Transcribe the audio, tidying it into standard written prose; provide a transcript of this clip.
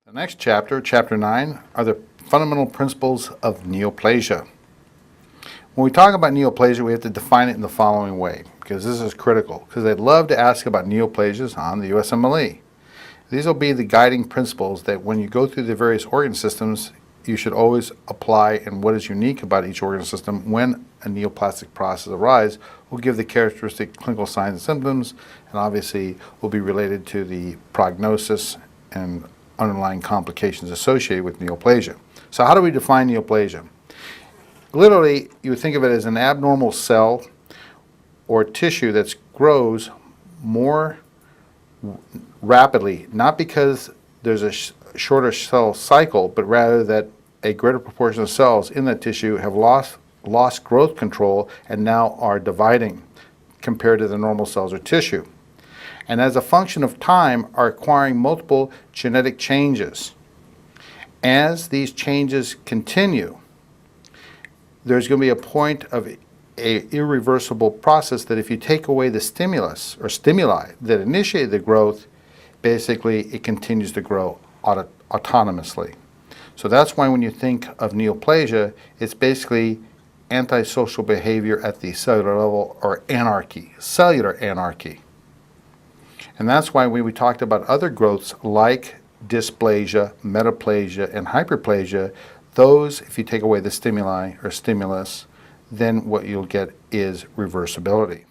The next chapter, chapter 9, are the fundamental principles of neoplasia. When we talk about neoplasia, we have to define it in the following way, because this is critical, because they'd love to ask about neoplasias on the USMLE. These will be the guiding principles that when you go through the various organ systems, you should always apply, and what is unique about each organ system when a neoplastic process arises will give the characteristic clinical signs and symptoms, and obviously will be related to the prognosis and underlying complications associated with neoplasia. So how do we define neoplasia? Literally, you would think of it as an abnormal cell or tissue that grows more rapidly, not because there's a shorter cell cycle, but rather that a greater proportion of cells in that tissue have lost growth control and now are dividing compared to the normal cells or tissue. And as a function of time are acquiring multiple genetic changes. As these changes continue, there's going to be a point of an irreversible process that if you take away the stimulus or stimuli that initiate the growth, basically it continues to grow autonomously. So that's why when you think of neoplasia, it's basically antisocial behavior at the cellular level, or anarchy, cellular anarchy. And that's why when we talked about other growths like dysplasia, metaplasia, and hyperplasia, those, if you take away the stimuli or stimulus, then what you'll get is reversibility.